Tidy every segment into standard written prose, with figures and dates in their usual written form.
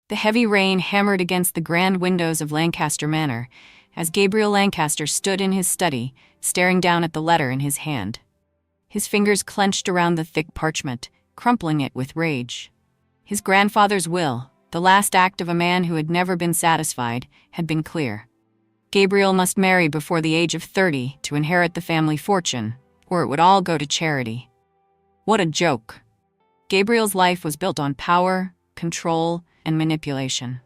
The heavy rain hammered against the grand windows of Lancaster Manor as Gabriel Lancaster stood in his study, staring down at the letter in his hand. His fingers clenched around the thick parchment, crumpling it with rage. His grandfather's will, the last act of a man who had never been satisfied, had been clear. Gabriel must marry before the age of 30 to inherit the family fortune, or it would all go to charity. What a joke. Gabriel's life was built on power, control, and manipulation.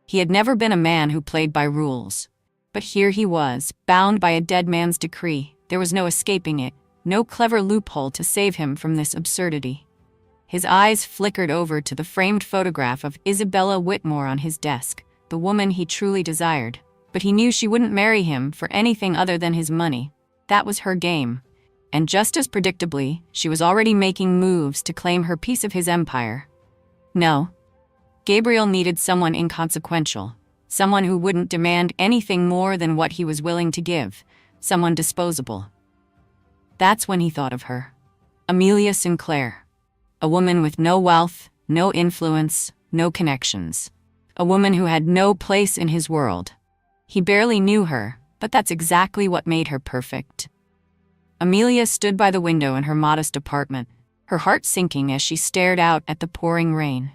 He had never been a man who played by rules. But here he was, bound by a dead man's decree. There was no escaping it, no clever loophole to save him from this absurdity. His eyes flickered over to the framed photograph of Isabella Whitmore on his desk, the woman he truly desired. But he knew she wouldn't marry him for anything other than his money. That was her game. And just as predictably, she was already making moves to claim her piece of his empire. No. Gabriel needed someone inconsequential, someone who wouldn't demand anything more than what he was willing to give, someone disposable. That's when he thought of her. Amelia Sinclair. A woman with no wealth, no influence, no connections. A woman who had no place in his world. He barely knew her, but that's exactly what made her perfect. Amelia stood by the window in her modest apartment, her heart sinking as she stared out at the pouring rain.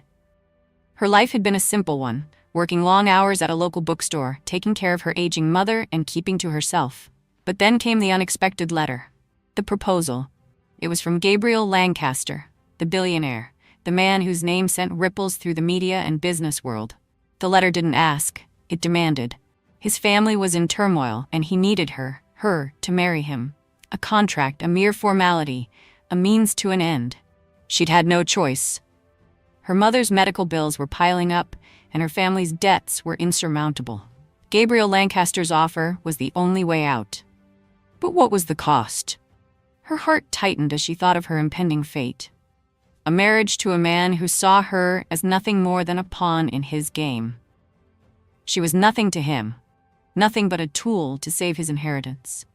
Her life had been a simple one, working long hours at a local bookstore, taking care of her aging mother and keeping to herself. But then came the unexpected letter. The proposal. It was from Gabriel Lancaster, the billionaire, the man whose name sent ripples through the media and business world. The letter didn't ask, it demanded. His family was in turmoil, and he needed her to marry him. A contract, a mere formality, a means to an end. She'd had no choice. Her mother's medical bills were piling up, and her family's debts were insurmountable. Gabriel Lancaster's offer was the only way out. But what was the cost? Her heart tightened as she thought of her impending fate. A marriage to a man who saw her as nothing more than a pawn in his game. She was nothing to him, nothing but a tool to save his inheritance.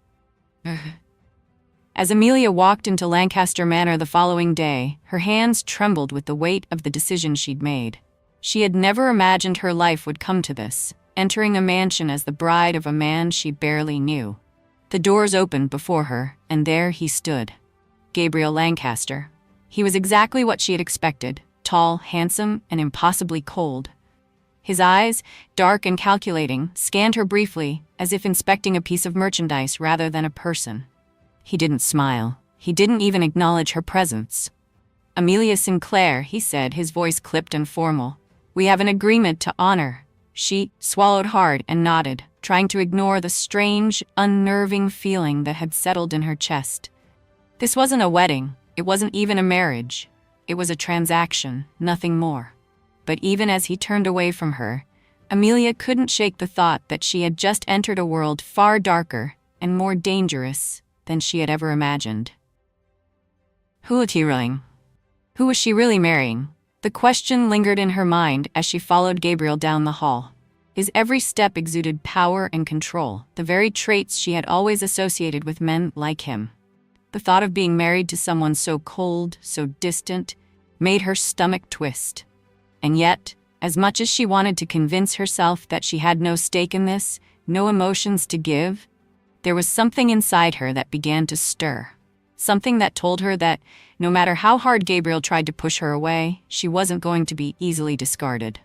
As Amelia walked into Lancaster Manor the following day, her hands trembled with the weight of the decision she'd made. She had never imagined her life would come to this, entering a mansion as the bride of a man she barely knew. The doors opened before her, and there he stood. Gabriel Lancaster. He was exactly what she had expected, tall, handsome, and impossibly cold. His eyes, dark and calculating, scanned her briefly, as if inspecting a piece of merchandise rather than a person. He didn't smile. He didn't even acknowledge her presence. Amelia Sinclair, he said, his voice clipped and formal. We have an agreement to honor. She swallowed hard and nodded, trying to ignore the strange, unnerving feeling that had settled in her chest. This wasn't a wedding. It wasn't even a marriage. It was a transaction, nothing more. But even as he turned away from her, Amelia couldn't shake the thought that she had just entered a world far darker and more dangerous than she had ever imagined. Who was he really? Who was she really marrying? The question lingered in her mind as she followed Gabriel down the hall. His every step exuded power and control, the very traits she had always associated with men like him. The thought of being married to someone so cold, so distant, made her stomach twist. And yet, as much as she wanted to convince herself that she had no stake in this, no emotions to give, there was something inside her that began to stir. Something that told her that, no matter how hard Gabriel tried to push her away, she wasn't going to be easily discarded.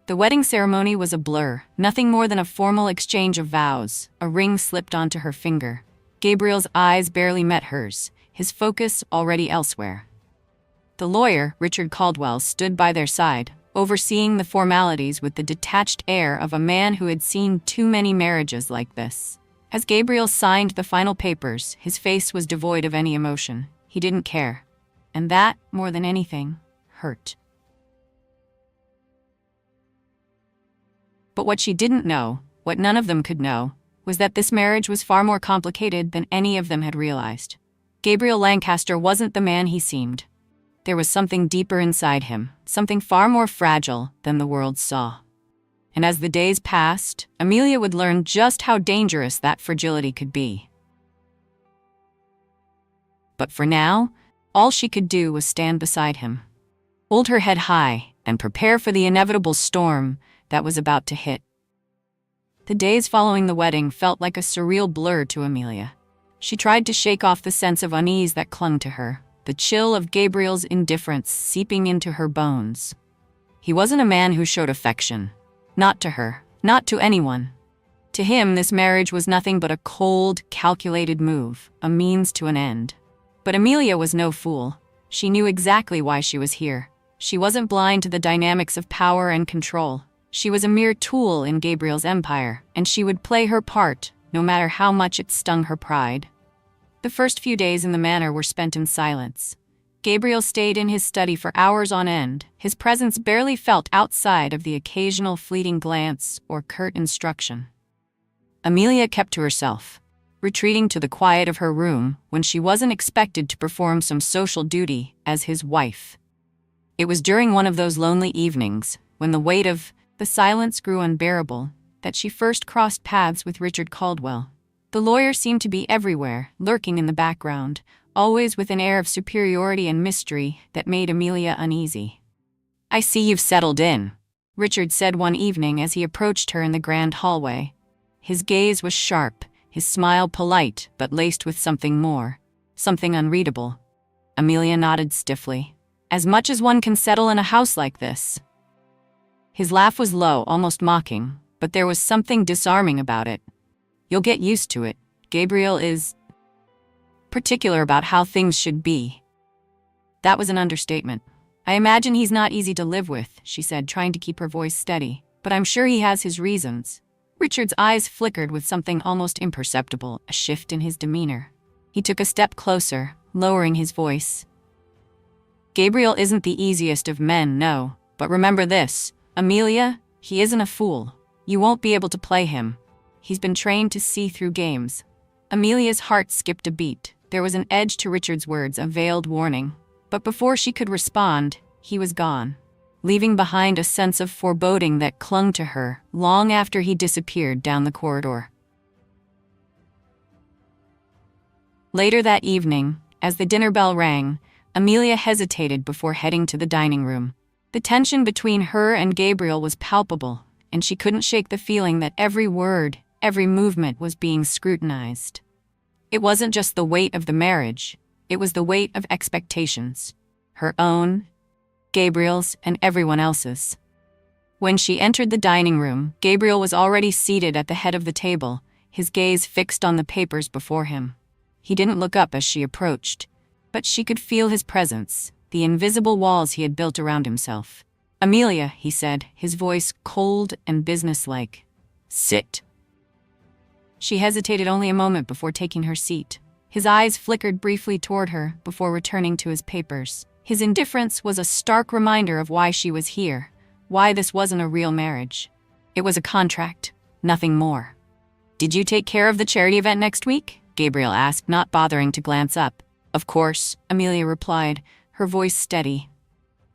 The wedding ceremony was a blur, nothing more than a formal exchange of vows. A ring slipped onto her finger. Gabriel's eyes barely met hers, his focus already elsewhere. The lawyer, Richard Caldwell, stood by their side, overseeing the formalities with the detached air of a man who had seen too many marriages like this. As Gabriel signed the final papers, his face was devoid of any emotion. He didn't care. And that, more than anything, hurt. But what she didn't know, what none of them could know, was that this marriage was far more complicated than any of them had realized. Gabriel Lancaster wasn't the man he seemed. There was something deeper inside him, something far more fragile than the world saw. And as the days passed, Amelia would learn just how dangerous that fragility could be. But for now, all she could do was stand beside him. hold her head high, and prepare for the inevitable storm that was about to hit. The days following the wedding felt like a surreal blur to Amelia. She tried to shake off the sense of unease that clung to her, the chill of Gabriel's indifference seeping into her bones. He wasn't a man who showed affection. Not to her, not to anyone. To him, this marriage was nothing but a cold, calculated move, a means to an end. But Amelia was no fool. She knew exactly why she was here. She wasn't blind to the dynamics of power and control. She was a mere tool in Gabriel's empire, and she would play her part, no matter how much it stung her pride. The first few days in the manor were spent in silence. Gabriel stayed in his study for hours on end, his presence barely felt outside of the occasional fleeting glance or curt instruction. Amelia kept to herself, retreating to the quiet of her room when she wasn't expected to perform some social duty as his wife. It was during one of those lonely evenings, when the weight of the silence grew unbearable, that she first crossed paths with Richard Caldwell. The lawyer seemed to be everywhere, lurking in the background, always with an air of superiority and mystery that made Amelia uneasy. "I see you've settled in," Richard said one evening as he approached her in the grand hallway. His gaze was sharp, his smile polite but laced with something more, something unreadable. Amelia nodded stiffly. "As much as one can settle in a house like this." His laugh was low, almost mocking, but there was something disarming about it. "You'll get used to it. Gabriel is particular about how things should be." That was an understatement. "I imagine he's not easy to live with," she said, trying to keep her voice steady. "But I'm sure he has his reasons." Richard's eyes flickered with something almost imperceptible, a shift in his demeanor. He took a step closer, lowering his voice. "Gabriel isn't the easiest of men, no. But remember this, Amelia, he isn't a fool. You won't be able to play him. He's been trained to see through games." Amelia's heart skipped a beat. There was an edge to Richard's words, a veiled warning. But before she could respond, he was gone, leaving behind a sense of foreboding that clung to her long after he disappeared down the corridor. Later that evening, as the dinner bell rang, Amelia hesitated before heading to the dining room. The tension between her and Gabriel was palpable, and she couldn't shake the feeling that every word, every movement was being scrutinized. It wasn't just the weight of the marriage, it was the weight of expectations. Her own, Gabriel's, and everyone else's. When she entered the dining room, Gabriel was already seated at the head of the table, his gaze fixed on the papers before him. He didn't look up as she approached, but she could feel his presence, the invisible walls he had built around himself. "Amelia," he said, his voice cold and businesslike. "Sit." She hesitated only a moment before taking her seat. His eyes flickered briefly toward her before returning to his papers. His indifference was a stark reminder of why she was here, why this wasn't a real marriage. It was a contract, nothing more. "Did you take care of the charity event next week?" Gabriel asked, not bothering to glance up. "Of course," Amelia replied, her voice steady.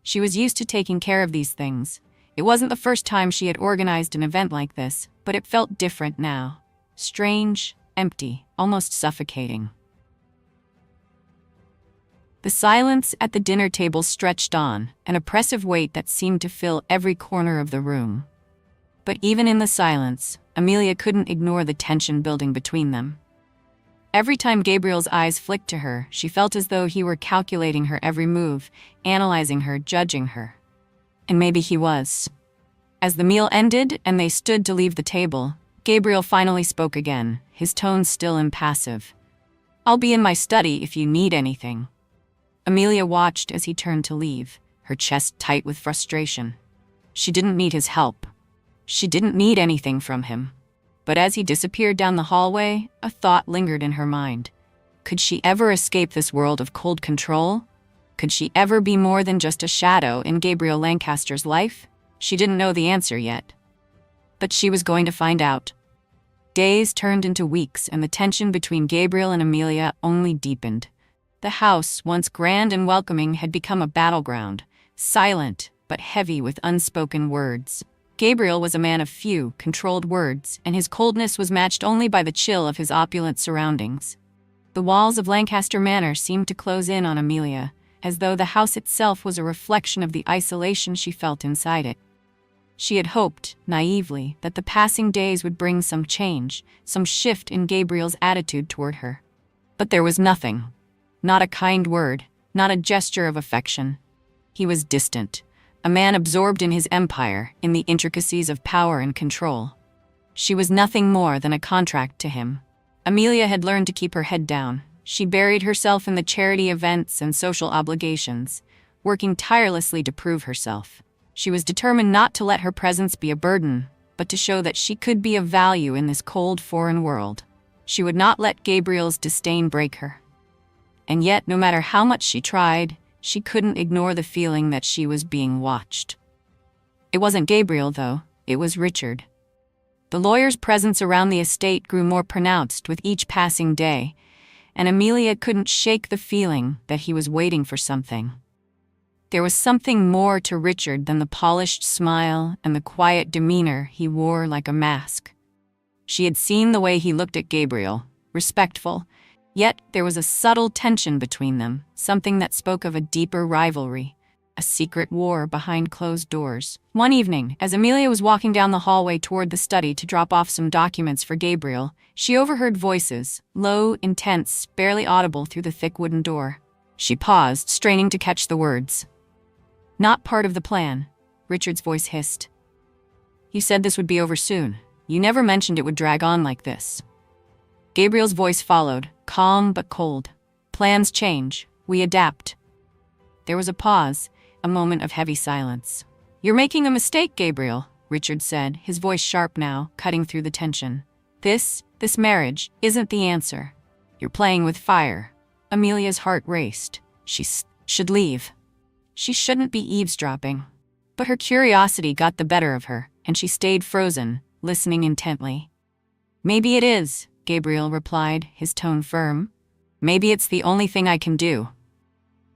She was used to taking care of these things. It wasn't the first time she had organized an event like this, but it felt different now. Strange, empty, almost suffocating. The silence at the dinner table stretched on, an oppressive weight that seemed to fill every corner of the room. But even in the silence, Amelia couldn't ignore the tension building between them. Every time Gabriel's eyes flicked to her, she felt as though he were calculating her every move, analyzing her, judging her. And maybe he was. As the meal ended and they stood to leave the table, Gabriel finally spoke again, his tone still impassive. "I'll be in my study if you need anything." Amelia watched as he turned to leave, her chest tight with frustration. She didn't need his help. She didn't need anything from him. But as he disappeared down the hallway, a thought lingered in her mind. Could she ever escape this world of cold control? Could she ever be more than just a shadow in Gabriel Lancaster's life? She didn't know the answer yet. But she was going to find out. Days turned into weeks, and the tension between Gabriel and Amelia only deepened. The house, once grand and welcoming, had become a battleground, silent but heavy with unspoken words. Gabriel was a man of few, controlled words, and his coldness was matched only by the chill of his opulent surroundings. The walls of Lancaster Manor seemed to close in on Amelia, as though the house itself was a reflection of the isolation she felt inside it. She had hoped, naively, that the passing days would bring some change, some shift in Gabriel's attitude toward her. But there was nothing. Not a kind word, not a gesture of affection. He was distant, a man absorbed in his empire, in the intricacies of power and control. She was nothing more than a contract to him. Amelia had learned to keep her head down. She buried herself in the charity events and social obligations, working tirelessly to prove herself. She was determined not to let her presence be a burden, but to show that she could be of value in this cold foreign world. She would not let Gabriel's disdain break her. And yet, no matter how much she tried, she couldn't ignore the feeling that she was being watched. It wasn't Gabriel, though. It was Richard. The lawyer's presence around the estate grew more pronounced with each passing day, and Amelia couldn't shake the feeling that he was waiting for something. There was something more to Richard than the polished smile and the quiet demeanor he wore like a mask. She had seen the way he looked at Gabriel, respectful, yet there was a subtle tension between them, something that spoke of a deeper rivalry, a secret war behind closed doors. One evening, as Amelia was walking down the hallway toward the study to drop off some documents for Gabriel, she overheard voices, low, intense, barely audible through the thick wooden door. She paused, straining to catch the words. "Not part of the plan," Richard's voice hissed. "You said this would be over soon. You never mentioned it would drag on like this." Gabriel's voice followed, calm but cold. "Plans change. We adapt." There was a pause, a moment of heavy silence. "You're making a mistake, Gabriel," Richard said, his voice sharp now, cutting through the tension. This marriage isn't the answer. You're playing with fire." Amelia's heart raced. She should leave. She shouldn't be eavesdropping. But her curiosity got the better of her, and she stayed frozen, listening intently. "Maybe it is," Gabriel replied, his tone firm. "Maybe it's the only thing I can do."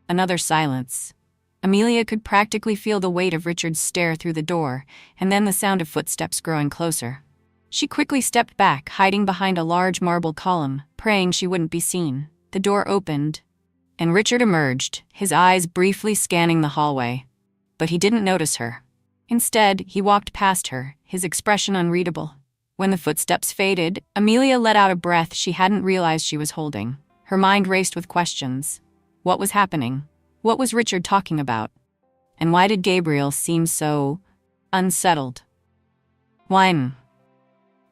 Another silence. Amelia could practically feel the weight of Richard's stare through the door, and then the sound of footsteps growing closer. She quickly stepped back, hiding behind a large marble column, praying she wouldn't be seen. The door opened, and Richard emerged, his eyes briefly scanning the hallway. But he didn't notice her. Instead, he walked past her, his expression unreadable. When the footsteps faded, Amelia let out a breath she hadn't realized she was holding. Her mind raced with questions. What was happening? What was Richard talking about? And why did Gabriel seem so unsettled? Wine.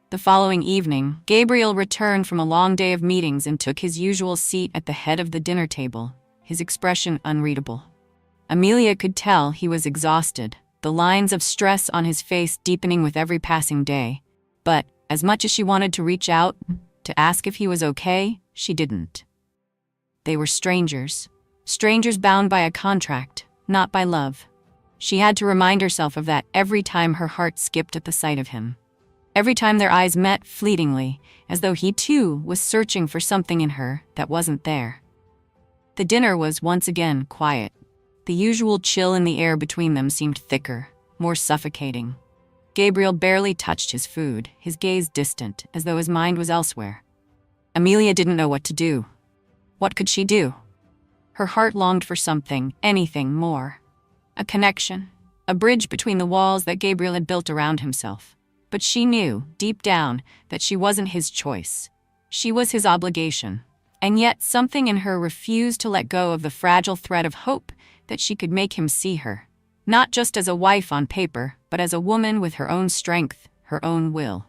The following evening, Gabriel returned from a long day of meetings and took his usual seat at the head of the dinner table, his expression unreadable. Amelia could tell he was exhausted, the lines of stress on his face deepening with every passing day. But, as much as she wanted to reach out, to ask if he was okay, she didn't. They were strangers. Strangers bound by a contract, not by love. She had to remind herself of that every time her heart skipped at the sight of him. Every time their eyes met fleetingly, as though he too was searching for something in her that wasn't there. The dinner was once again quiet. The usual chill in the air between them seemed thicker, more suffocating. Gabriel barely touched his food, his gaze distant, as though his mind was elsewhere. Amelia didn't know what to do. What could she do? Her heart longed for something, anything more. A connection, a bridge between the walls that Gabriel had built around himself. But she knew, deep down, that she wasn't his choice. She was his obligation. And yet something in her refused to let go of the fragile thread of hope that she could make him see her. Not just as a wife on paper, but as a woman with her own strength, her own will.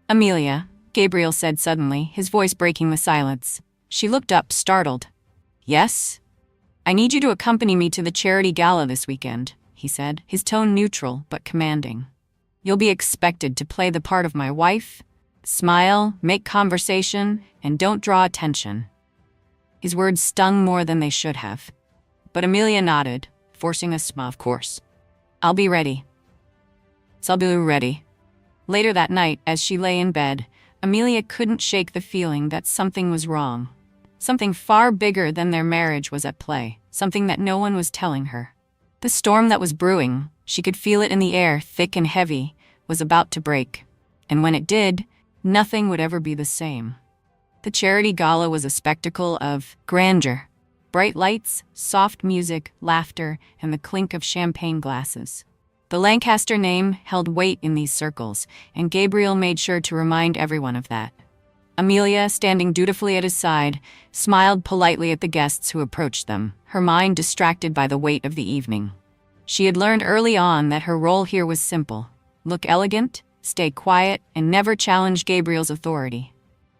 "Amelia," Gabriel said suddenly, his voice breaking the silence. She looked up, startled. "Yes? I need you to accompany me to the charity gala this weekend," he said, his tone neutral but commanding. "You'll be expected to play the part of my wife. Smile, make conversation, and don't draw attention." His words stung more than they should have. But Amelia nodded, forcing a smile. "Of course. I'll be ready." "I'll be ready." Later that night, as she lay in bed, Amelia couldn't shake the feeling that something was wrong. Something far bigger than their marriage was at play, something that no one was telling her. The storm that was brewing, she could feel it in the air, thick and heavy, was about to break. And when it did, nothing would ever be the same. The charity gala was a spectacle of grandeur, Bright lights, soft music, laughter, and the clink of champagne glasses. The Lancaster name held weight in these circles, and Gabriel made sure to remind everyone of that. Amelia, standing dutifully at his side, smiled politely at the guests who approached them, her mind distracted by the weight of the evening. She had learned early on that her role here was simple: look elegant, stay quiet, and never challenge Gabriel's authority.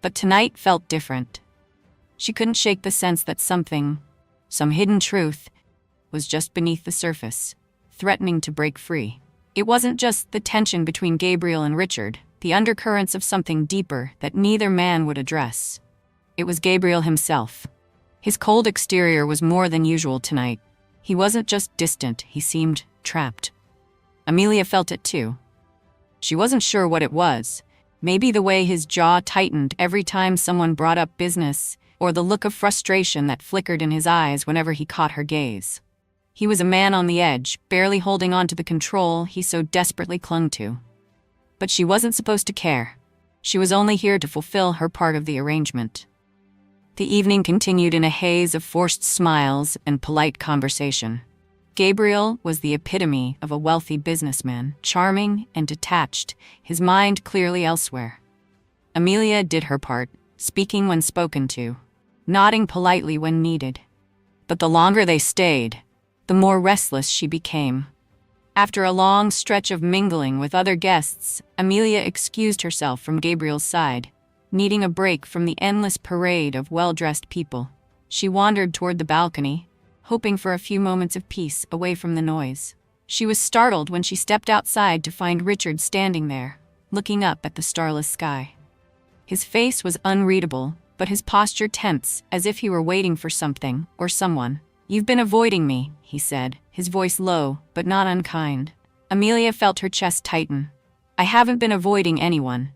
But tonight felt different. She couldn't shake the sense that some hidden truth, was just beneath the surface, threatening to break free. It wasn't just the tension between Gabriel and Richard, the undercurrents of something deeper that neither man would address. It was Gabriel himself. His cold exterior was more than usual tonight. He wasn't just distant, he seemed trapped. Amelia felt it too. She wasn't sure what it was. Maybe the way his jaw tightened every time someone brought up business, or the look of frustration that flickered in his eyes whenever he caught her gaze. He was a man on the edge, barely holding on to the control he so desperately clung to. But she wasn't supposed to care. She was only here to fulfill her part of the arrangement. The evening continued in a haze of forced smiles and polite conversation. Gabriel was the epitome of a wealthy businessman, charming and detached, his mind clearly elsewhere. Amelia did her part, speaking when spoken to, nodding politely when needed. But the longer they stayed, the more restless she became. After a long stretch of mingling with other guests, Amelia excused herself from Gabriel's side, needing a break from the endless parade of well-dressed people. She wandered toward the balcony, hoping for a few moments of peace away from the noise. She was startled when she stepped outside to find Richard standing there, looking up at the starless sky. His face was unreadable, but his posture tense, as if he were waiting for something or someone. "You've been avoiding me," he said, his voice low, but not unkind. Amelia felt her chest tighten. "I haven't been avoiding anyone."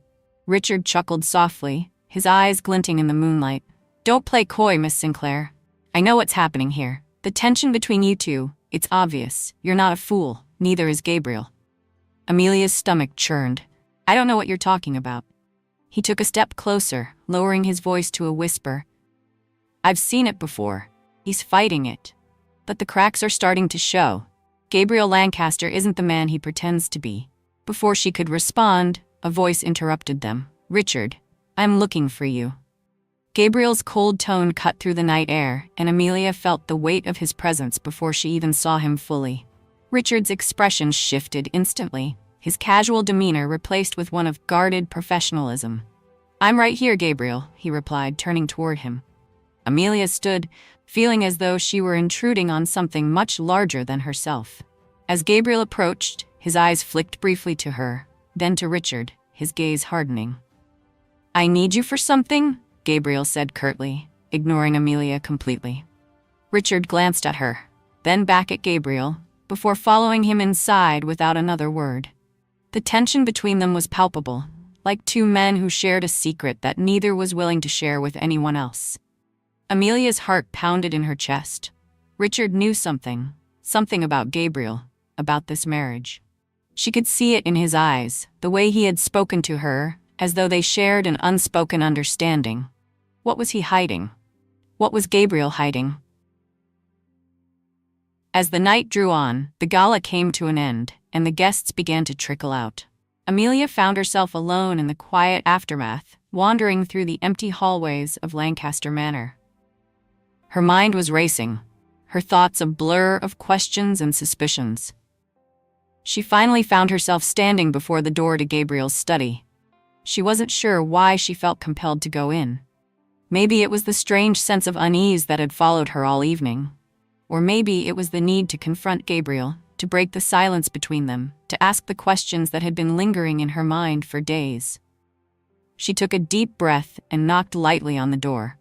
Richard chuckled softly, his eyes glinting in the moonlight. "Don't play coy, Miss Sinclair. I know what's happening here. The tension between you two, it's obvious. You're not a fool, neither is Gabriel." Amelia's stomach churned. "I don't know what you're talking about." He took a step closer, lowering his voice to a whisper. "I've seen it before. He's fighting it. But the cracks are starting to show. Gabriel Lancaster isn't the man he pretends to be." Before she could respond, a voice interrupted them. "Richard, I'm looking for you." Gabriel's cold tone cut through the night air, and Amelia felt the weight of his presence before she even saw him fully. Richard's expression shifted instantly, his casual demeanor replaced with one of guarded professionalism. "I'm right here, Gabriel," he replied, turning toward him. Amelia stood, feeling as though she were intruding on something much larger than herself. As Gabriel approached, his eyes flicked briefly to her, then to Richard, his gaze hardening. "I need you for something?" Gabriel said curtly, ignoring Amelia completely. Richard glanced at her, then back at Gabriel, before following him inside without another word. The tension between them was palpable, like two men who shared a secret that neither was willing to share with anyone else. Amelia's heart pounded in her chest. Richard knew something about Gabriel, about this marriage. She could see it in his eyes, the way he had spoken to her, as though they shared an unspoken understanding. What was he hiding? What was Gabriel hiding? As the night drew on, the gala came to an end, and the guests began to trickle out. Amelia found herself alone in the quiet aftermath, wandering through the empty hallways of Lancaster Manor. Her mind was racing, her thoughts a blur of questions and suspicions. She finally found herself standing before the door to Gabriel's study. She wasn't sure why she felt compelled to go in. Maybe it was the strange sense of unease that had followed her all evening. Or maybe it was the need to confront Gabriel, to break the silence between them, to ask the questions that had been lingering in her mind for days. She took a deep breath and knocked lightly on the door.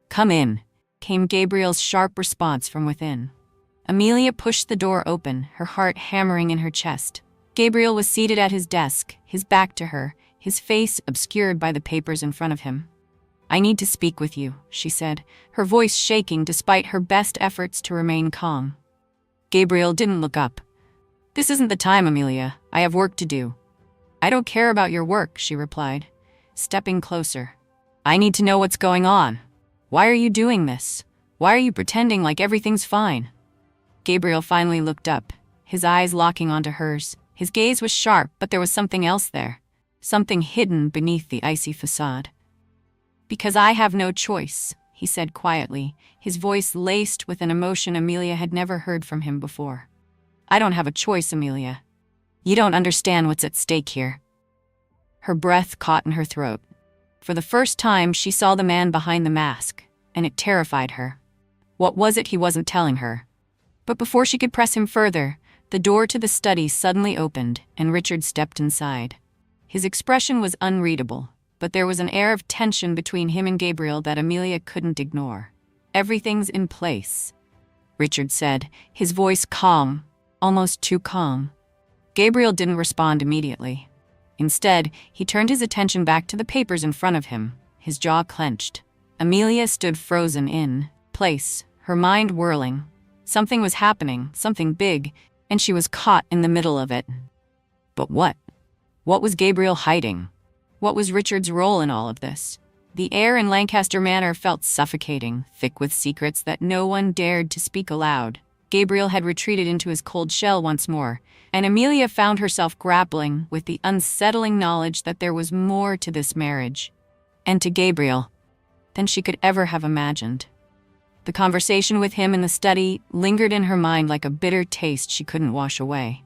"Come in," came Gabriel's sharp response from within. Amelia pushed the door open, her heart hammering in her chest. Gabriel was seated at his desk, his back to her, his face obscured by the papers in front of him. "I need to speak with you," she said, her voice shaking despite her best efforts to remain calm. Gabriel didn't look up. "This isn't the time, Amelia. I have work to do." "I don't care about your work," she replied, stepping closer. "I need to know what's going on. Why are you doing this? Why are you pretending like everything's fine? Gabriel finally looked up, his eyes locking onto hers. His gaze was sharp, but there was something else there. Something hidden beneath the icy facade. Because I have no choice, he said quietly, his voice laced with an emotion Amelia had never heard from him before. I don't have a choice, Amelia. You don't understand what's at stake here. Her breath caught in her throat. For the first time, she saw the man behind the mask, and it terrified her. What was it he wasn't telling her? But before she could press him further, the door to the study suddenly opened, and Richard stepped inside. His expression was unreadable, but there was an air of tension between him and Gabriel that Amelia couldn't ignore. Everything's in place, Richard said, his voice calm, almost too calm. Gabriel didn't respond immediately. Instead, he turned his attention back to the papers in front of him, his jaw clenched. Amelia stood frozen in place, her mind whirling. Something was happening, something big, and she was caught in the middle of it. But what? What was Gabriel hiding? What was Richard's role in all of this? The air in Lancaster Manor felt suffocating, thick with secrets that no one dared to speak aloud. Gabriel had retreated into his cold shell once more, and Amelia found herself grappling with the unsettling knowledge that there was more to this marriage, and to Gabriel, than she could ever have imagined. The conversation with him in the study lingered in her mind like a bitter taste she couldn't wash away.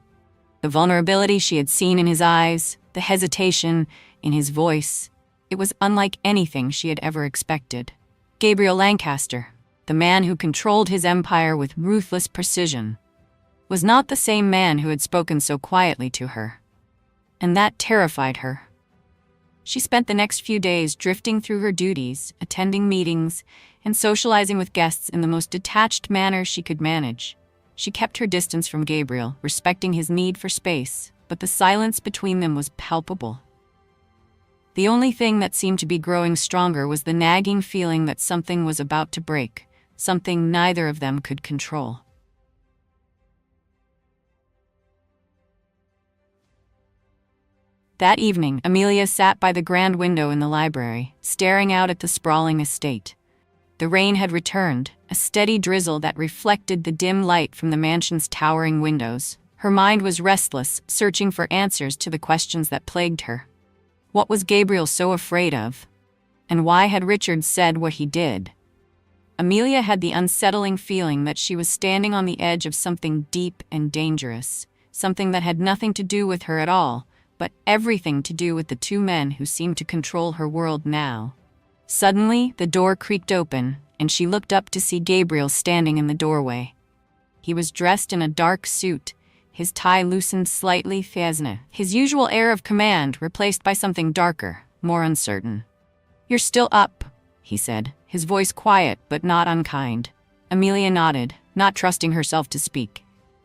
The vulnerability she had seen in his eyes, the hesitation in his voice, it was unlike anything she had ever expected. Gabriel Lancaster, the man who controlled his empire with ruthless precision, was not the same man who had spoken so quietly to her. And that terrified her. She spent the next few days drifting through her duties, attending meetings, and socializing with guests in the most detached manner she could manage. She kept her distance from Gabriel, respecting his need for space, but the silence between them was palpable. The only thing that seemed to be growing stronger was the nagging feeling that something was about to break, something neither of them could control. That evening, Amelia sat by the grand window in the library, staring out at the sprawling estate. The rain had returned, a steady drizzle that reflected the dim light from the mansion's towering windows. Her mind was restless, searching for answers to the questions that plagued her. What was Gabriel so afraid of? And why had Richard said what he did? Amelia had the unsettling feeling that she was standing on the edge of something deep and dangerous, something that had nothing to do with her at all, but everything to do with the two men who seemed to control her world now. Suddenly, the door creaked open, and she looked up to see Gabriel standing in the doorway. He was dressed in a dark suit, his tie loosened slightly, his usual air of command replaced by something darker, more uncertain. "You're still up," he said, his voice quiet but not unkind. Amelia nodded, not trusting herself to speak.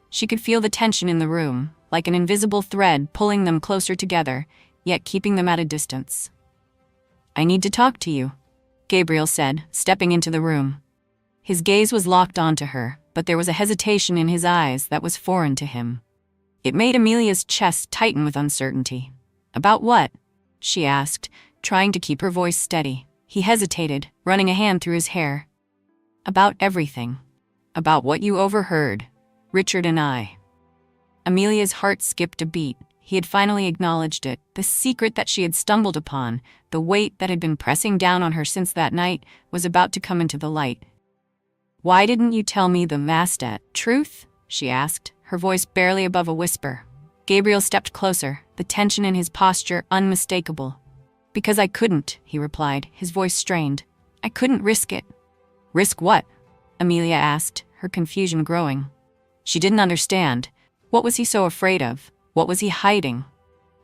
She could feel the tension in the room, like an invisible thread pulling them closer together, yet keeping them at a distance. "I need to talk to you," Gabriel said, stepping into the room. His gaze was locked onto her, but there was a hesitation in his eyes that was foreign to him. It made Amelia's chest tighten with uncertainty. "About what?" she asked, trying to keep her voice steady. He hesitated, running a hand through his hair. "About everything. About what you overheard. Richard and I." Amelia's heart skipped a beat. He had finally acknowledged it, the secret that she had stumbled upon, the weight that had been pressing down on her since that night, was about to come into the light. "Why didn't you tell me the truth?" she asked, her voice barely above a whisper. Gabriel stepped closer, the tension in his posture unmistakable. "Because I couldn't," he replied, his voice strained. "I couldn't risk it." "Risk what?" Amelia asked, her confusion growing. She didn't understand. What was he so afraid of? What was he hiding?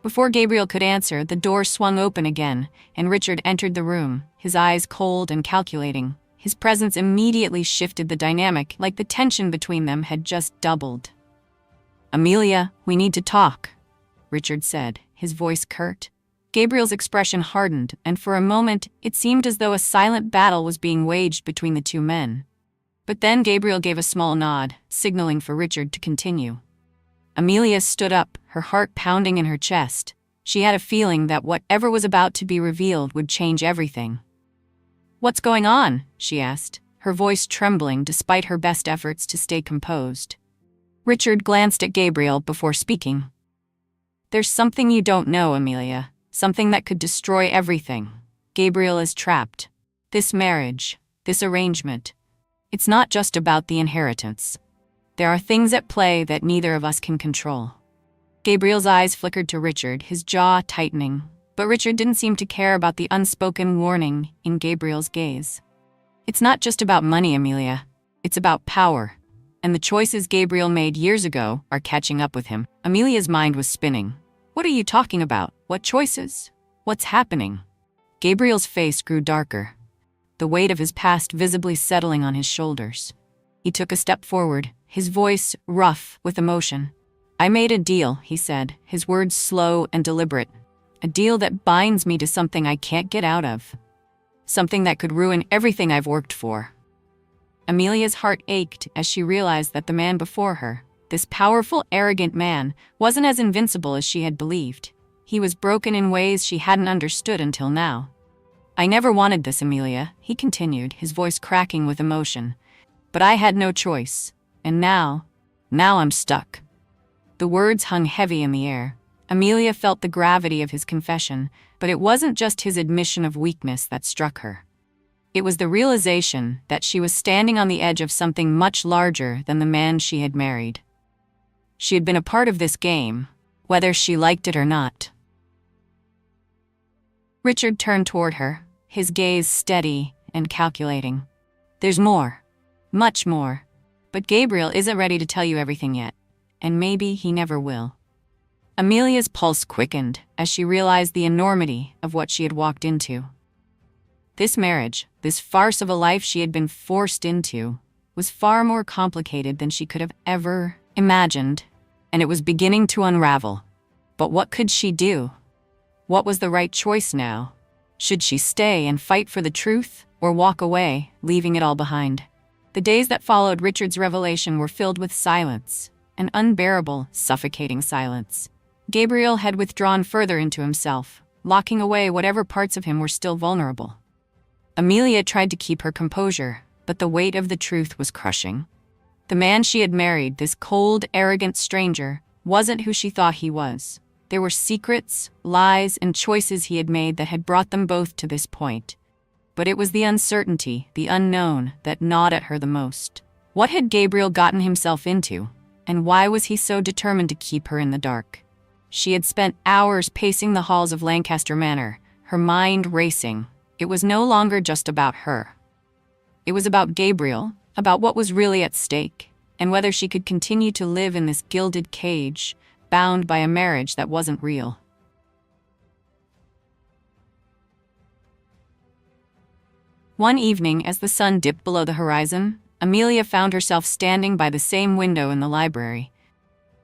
Before Gabriel could answer, the door swung open again, and Richard entered the room, his eyes cold and calculating. His presence immediately shifted the dynamic, like the tension between them had just doubled. "Amelia, we need to talk," Richard said, his voice curt. Gabriel's expression hardened, and for a moment, it seemed as though a silent battle was being waged between the two men. But then Gabriel gave a small nod, signaling for Richard to continue. Amelia stood up, her heart pounding in her chest. She had a feeling that whatever was about to be revealed would change everything. "What's going on?" she asked, her voice trembling despite her best efforts to stay composed. Richard glanced at Gabriel before speaking. "There's something you don't know, Amelia. Something that could destroy everything. Gabriel is trapped. This marriage, this arrangement, it's not just about the inheritance. There are things at play that neither of us can control." Gabriel's eyes flickered to Richard, his jaw tightening, but Richard didn't seem to care about the unspoken warning in Gabriel's gaze. "It's not just about money, Amelia. It's about power. And the choices Gabriel made years ago are catching up with him." Amelia's mind was spinning. "What are you talking about? What choices? What's happening?" Gabriel's face grew darker, the weight of his past visibly settling on his shoulders. He took a step forward, his voice rough with emotion. "I made a deal," he said, his words slow and deliberate. "A deal that binds me to something I can't get out of. Something that could ruin everything I've worked for." Amelia's heart ached as she realized that the man before her, this powerful, arrogant man, wasn't as invincible as she had believed. He was broken in ways she hadn't understood until now. "I never wanted this, Amelia," he continued, his voice cracking with emotion. "But I had no choice. And now I'm stuck." The words hung heavy in the air. Amelia felt the gravity of his confession, but it wasn't just his admission of weakness that struck her. It was the realization that she was standing on the edge of something much larger than the man she had married. She had been a part of this game, whether she liked it or not. Richard turned toward her, his gaze steady and calculating. "There's more. Much more. But Gabriel isn't ready to tell you everything yet, and maybe he never will." Amelia's pulse quickened as she realized the enormity of what she had walked into. This marriage, this farce of a life she had been forced into, was far more complicated than she could have ever imagined, and it was beginning to unravel. But what could she do? What was the right choice now? Should she stay and fight for the truth, or walk away, leaving it all behind? The days that followed Richard's revelation were filled with silence, an unbearable, suffocating silence. Gabriel had withdrawn further into himself, locking away whatever parts of him were still vulnerable. Amelia tried to keep her composure, but the weight of the truth was crushing. The man she had married, this cold, arrogant stranger, wasn't who she thought he was. There were secrets, lies, and choices he had made that had brought them both to this point. But it was the uncertainty, the unknown, that gnawed at her the most. What had Gabriel gotten himself into, and why was he so determined to keep her in the dark? She had spent hours pacing the halls of Lancaster Manor, her mind racing. It was no longer just about her. It was about Gabriel, about what was really at stake, and whether she could continue to live in this gilded cage, bound by a marriage that wasn't real. One evening, as the sun dipped below the horizon, Amelia found herself standing by the same window in the library.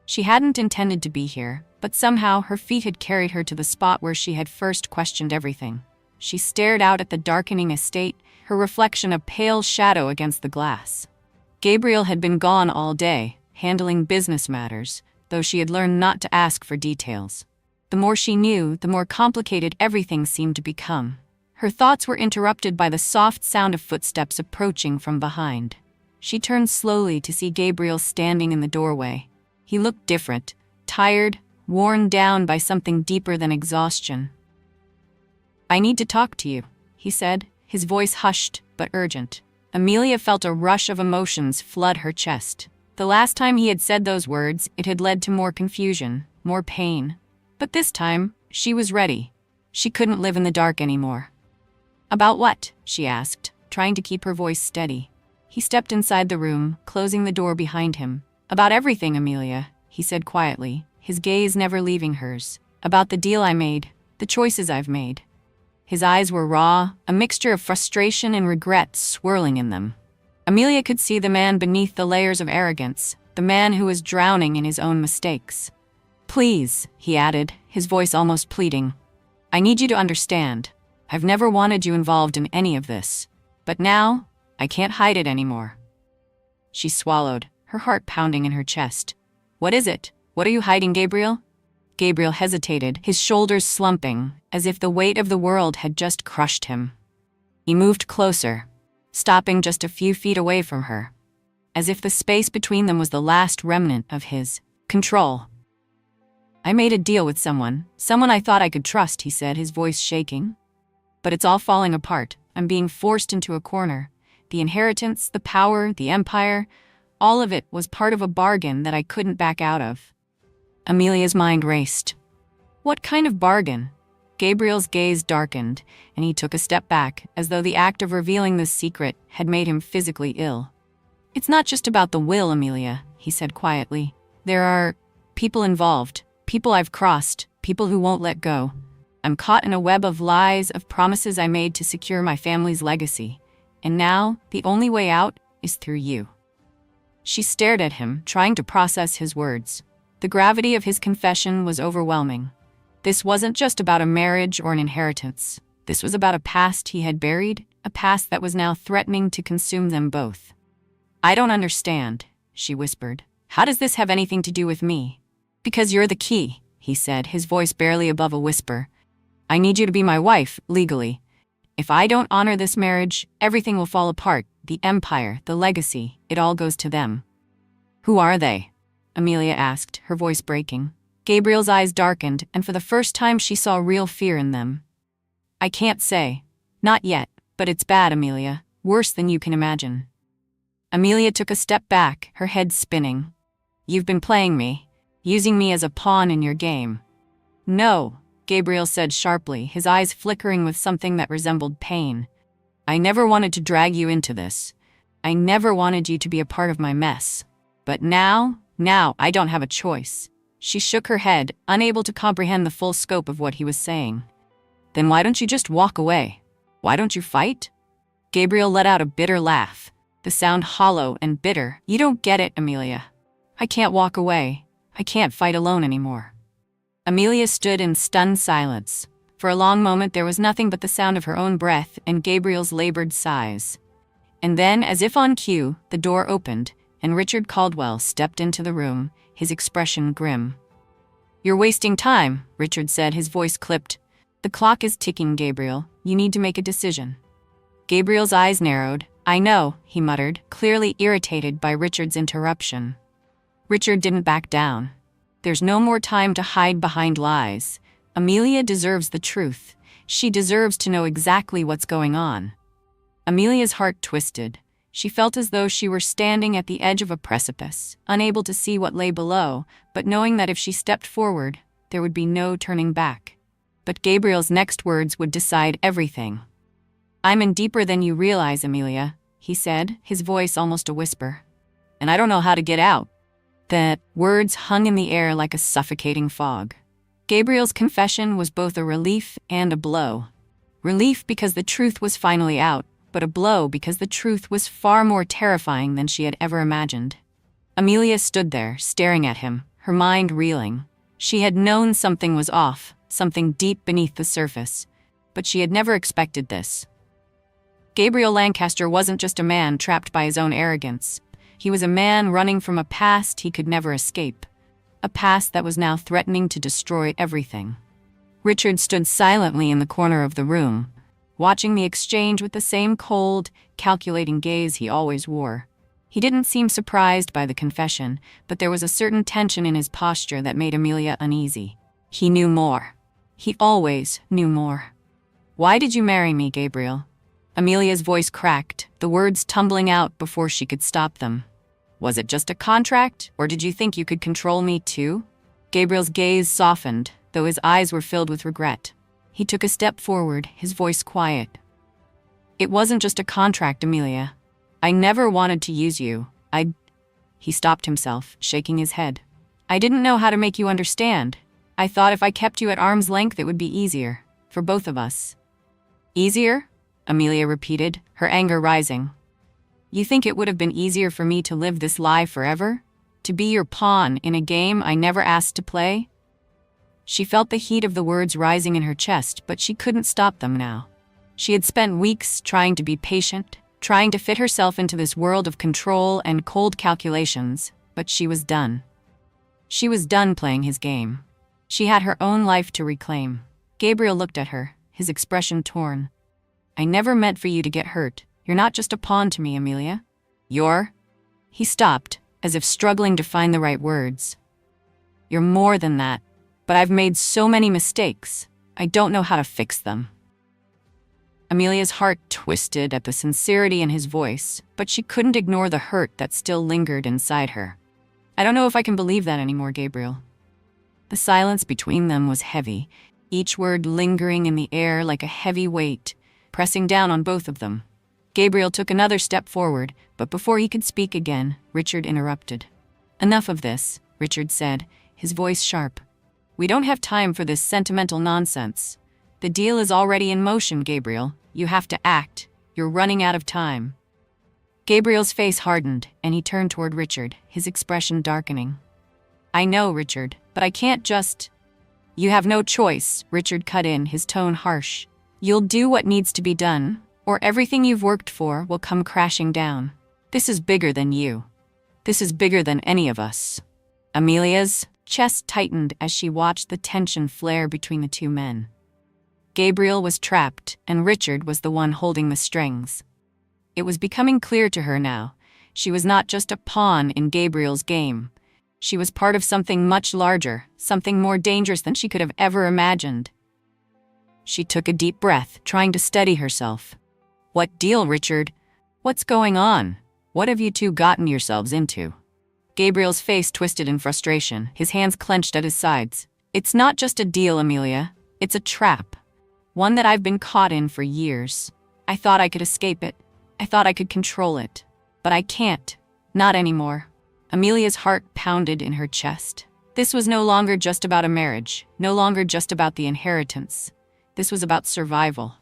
She hadn't intended to be here, but somehow her feet had carried her to the spot where she had first questioned everything. She stared out at the darkening estate, her reflection a pale shadow against the glass. Gabriel had been gone all day, handling business matters, though she had learned not to ask for details. The more she knew, the more complicated everything seemed to become. Her thoughts were interrupted by the soft sound of footsteps approaching from behind. She turned slowly to see Gabriel standing in the doorway. He looked different, tired, worn down by something deeper than exhaustion. "I need to talk to you," he said, his voice hushed but urgent. Amelia felt a rush of emotions flood her chest. The last time he had said those words, it had led to more confusion, more pain. But this time, she was ready. She couldn't live in the dark anymore. "About what?" she asked, trying to keep her voice steady. He stepped inside the room, closing the door behind him. "About everything, Amelia," he said quietly, his gaze never leaving hers. "About the deal I made, the choices I've made." His eyes were raw, a mixture of frustration and regret swirling in them. Amelia could see the man beneath the layers of arrogance, the man who was drowning in his own mistakes. "Please," he added, his voice almost pleading. "I need you to understand. I've never wanted you involved in any of this. But now, I can't hide it anymore." She swallowed, her heart pounding in her chest. "What is it? What are you hiding, Gabriel?" Gabriel hesitated, his shoulders slumping, as if the weight of the world had just crushed him. He moved closer. stopping just a few feet away from her, as if the space between them was the last remnant of his control. "I made a deal with someone I thought I could trust," he said, his voice shaking. "But it's all falling apart. I'm being forced into a corner. The inheritance, the power, the empire, all of it was part of a bargain that I couldn't back out of." Amelia's mind raced. What kind of bargain? Gabriel's gaze darkened, and he took a step back, as though the act of revealing this secret had made him physically ill. "It's not just about the will, Amelia," he said quietly. "There are people involved, people I've crossed, people who won't let go. I'm caught in a web of lies, of promises I made to secure my family's legacy. And now, the only way out is through you." She stared at him, trying to process his words. The gravity of his confession was overwhelming. This wasn't just about a marriage or an inheritance. This was about a past he had buried, a past that was now threatening to consume them both. "I don't understand," she whispered. "How does this have anything to do with me?" "Because you're the key," he said, his voice barely above a whisper. "I need you to be my wife, legally. If I don't honor this marriage, everything will fall apart. The empire, the legacy, it all goes to them." "Who are they?" Amelia asked, her voice breaking. Gabriel's eyes darkened, and for the first time she saw real fear in them. "I can't say. Not yet, but it's bad, Amelia. Worse than you can imagine." Amelia took a step back, her head spinning. "You've been playing me, using me as a pawn in your game." "No," Gabriel said sharply, his eyes flickering with something that resembled pain. "I never wanted to drag you into this. I never wanted you to be a part of my mess. But now I don't have a choice." She shook her head, unable to comprehend the full scope of what he was saying. "Then why don't you just walk away? Why don't you fight?" Gabriel let out a bitter laugh, the sound hollow and bitter. "You don't get it, Amelia. I can't walk away. I can't fight alone anymore." Amelia stood in stunned silence. For a long moment there was nothing but the sound of her own breath and Gabriel's labored sighs. And then, as if on cue, the door opened, and Richard Caldwell stepped into the room, his expression grim. "You're wasting time," Richard said, his voice clipped. "The clock is ticking, Gabriel. You need to make a decision." Gabriel's eyes narrowed. "I know," he muttered, clearly irritated by Richard's interruption. Richard didn't back down. "There's no more time to hide behind lies. Amelia deserves the truth. She deserves to know exactly what's going on." Amelia's heart twisted. She felt as though she were standing at the edge of a precipice, unable to see what lay below, but knowing that if she stepped forward, there would be no turning back. But Gabriel's next words would decide everything. "I'm in deeper than you realize, Amelia," he said, his voice almost a whisper. "And I don't know how to get out." The words hung in the air like a suffocating fog. Gabriel's confession was both a relief and a blow. Relief because the truth was finally out, but a blow because the truth was far more terrifying than she had ever imagined. Amelia stood there, staring at him, her mind reeling. She had known something was off, something deep beneath the surface, but she had never expected this. Gabriel Lancaster wasn't just a man trapped by his own arrogance. He was a man running from a past he could never escape, a past that was now threatening to destroy everything. Richard stood silently in the corner of the room, watching the exchange with the same cold, calculating gaze he always wore. He didn't seem surprised by the confession, but there was a certain tension in his posture that made Amelia uneasy. He knew more. He always knew more. "Why did you marry me, Gabriel?" Amelia's voice cracked, the words tumbling out before she could stop them. "Was it just a contract, or did you think you could control me too?" Gabriel's gaze softened, though his eyes were filled with regret. He took a step forward, his voice quiet. "It wasn't just a contract, Amelia. I never wanted to use you. He stopped himself, shaking his head. "I didn't know how to make you understand. I thought if I kept you at arm's length it would be easier, for both of us." "Easier?" Amelia repeated, her anger rising. "You think it would have been easier for me to live this lie forever? To be your pawn in a game I never asked to play?" She felt the heat of the words rising in her chest, but she couldn't stop them now. She had spent weeks trying to be patient, trying to fit herself into this world of control and cold calculations, but she was done. She was done playing his game. She had her own life to reclaim. Gabriel looked at her, his expression torn. "I never meant for you to get hurt. You're not just a pawn to me, Amelia. You're... He stopped, as if struggling to find the right words. You're more than that, but I've made so many mistakes. I don't know how to fix them. Amelia's heart twisted at the sincerity in his voice, but she couldn't ignore the hurt that still lingered inside her. I don't know if I can believe that anymore, Gabriel. The silence between them was heavy, each word lingering in the air like a heavy weight, pressing down on both of them. Gabriel took another step forward, but before he could speak again, Richard interrupted. Enough of this, Richard said, his voice sharp. We don't have time for this sentimental nonsense. The deal is already in motion, Gabriel. You have to act. You're running out of time. Gabriel's face hardened, and he turned toward Richard, his expression darkening. I know, Richard, but I can't just... You have no choice, Richard cut in, his tone harsh. You'll do what needs to be done, or everything you've worked for will come crashing down. This is bigger than you. This is bigger than any of us. Amelia's chest tightened as she watched the tension flare between the two men. Gabriel was trapped, and Richard was the one holding the strings. It was becoming clear to her now. She was not just a pawn in Gabriel's game. She was part of something much larger, something more dangerous than she could have ever imagined. She took a deep breath, trying to steady herself. What deal, Richard? What's going on? What have you two gotten yourselves into? Gabriel's face twisted in frustration, his hands clenched at his sides. It's not just a deal, Amelia. It's a trap. One that I've been caught in for years. I thought I could escape it. I thought I could control it. But I can't. Not anymore. Amelia's heart pounded in her chest. This was no longer just about a marriage, no longer just about the inheritance. This was about survival.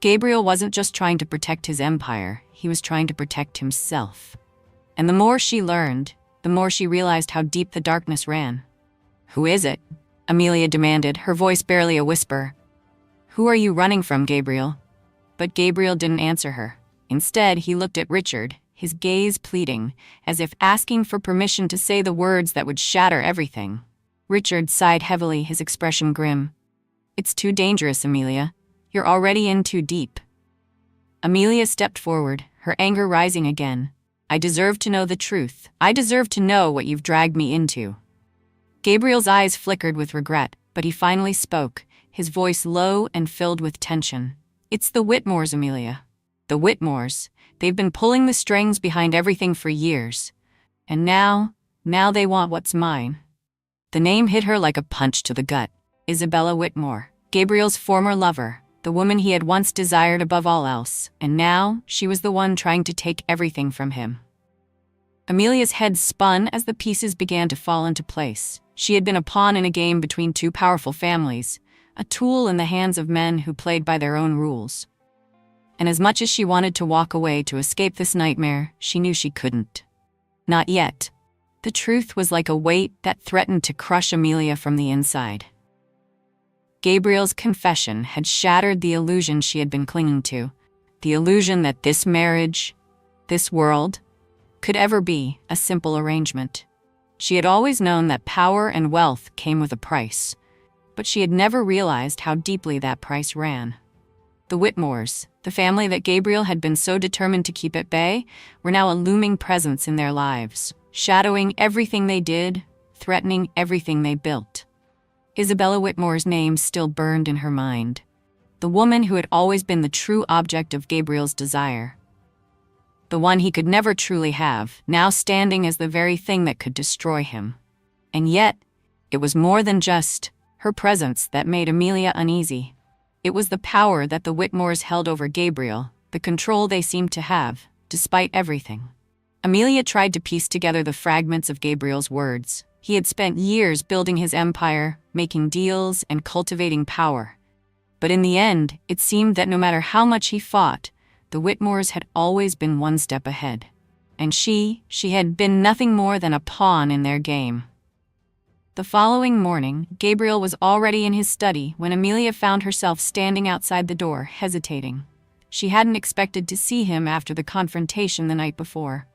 Gabriel wasn't just trying to protect his empire, he was trying to protect himself. And the more she learned, the more she realized how deep the darkness ran. Who is it? Amelia demanded, her voice barely a whisper. Who are you running from, Gabriel? But Gabriel didn't answer her. Instead, he looked at Richard, his gaze pleading, as if asking for permission to say the words that would shatter everything. Richard sighed heavily, his expression grim. It's too dangerous, Amelia. You're already in too deep. Amelia stepped forward, her anger rising again. I deserve to know the truth. I deserve to know what you've dragged me into. Gabriel's eyes flickered with regret, but he finally spoke, his voice low and filled with tension. It's the Whitmores, Amelia. The Whitmores. They've been pulling the strings behind everything for years. And now they want what's mine. The name hit her like a punch to the gut. Isabella Whitmore, Gabriel's former lover, the woman he had once desired above all else, and now she was the one trying to take everything from him. Amelia's head spun as the pieces began to fall into place. She had been a pawn in a game between two powerful families, a tool in the hands of men who played by their own rules. And as much as she wanted to walk away to escape this nightmare, she knew she couldn't. Not yet. The truth was like a weight that threatened to crush Amelia from the inside. Gabriel's confession had shattered the illusion she had been clinging to, the illusion that this marriage, this world, could ever be a simple arrangement. She had always known that power and wealth came with a price, but she had never realized how deeply that price ran. The Whitmores, the family that Gabriel had been so determined to keep at bay, were now a looming presence in their lives, shadowing everything they did, threatening everything they built. Isabella Whitmore's name still burned in her mind. The woman who had always been the true object of Gabriel's desire. The one he could never truly have, now standing as the very thing that could destroy him. And yet, it was more than just her presence that made Amelia uneasy. It was the power that the Whitmores held over Gabriel, the control they seemed to have, despite everything. Amelia tried to piece together the fragments of Gabriel's words. He had spent years building his empire, making deals, and cultivating power. But in the end, it seemed that no matter how much he fought, the Whitmores had always been one step ahead. And she had been nothing more than a pawn in their game. The following morning, Gabriel was already in his study when Amelia found herself standing outside the door, hesitating. She hadn't expected to see him after the confrontation the night before.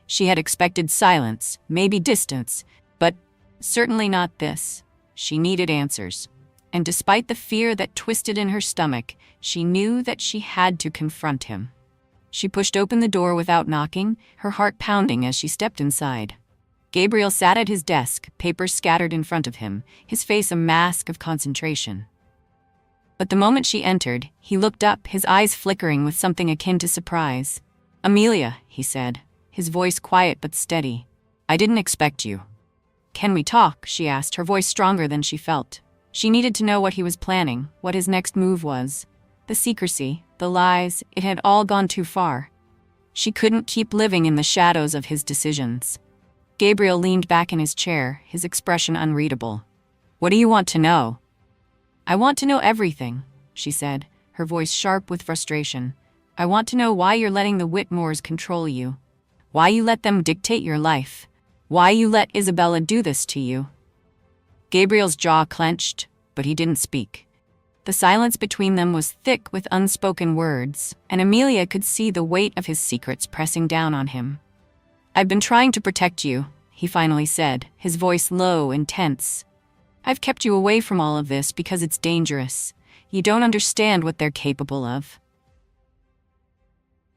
She had expected silence, maybe distance, but certainly not this. She needed answers. And despite the fear that twisted in her stomach, she knew that she had to confront him. She pushed open the door without knocking, her heart pounding as she stepped inside. Gabriel sat at his desk, papers scattered in front of him, his face a mask of concentration. But the moment she entered, he looked up, his eyes flickering with something akin to surprise. "Amelia," he said, his voice quiet but steady. "I didn't expect you." "Can we talk?" she asked, her voice stronger than she felt. She needed to know what he was planning, what his next move was. The secrecy, the lies, it had all gone too far. She couldn't keep living in the shadows of his decisions. Gabriel leaned back in his chair, his expression unreadable. "What do you want to know?" "I want to know everything," she said, her voice sharp with frustration. "I want to know why you're letting the Whitmores control you. Why you let them dictate your life. Why you let Isabella do this to you." Gabriel's jaw clenched, but he didn't speak. The silence between them was thick with unspoken words, and Amelia could see the weight of his secrets pressing down on him. "I've been trying to protect you," he finally said, his voice low and tense. "I've kept you away from all of this because it's dangerous. You don't understand what they're capable of."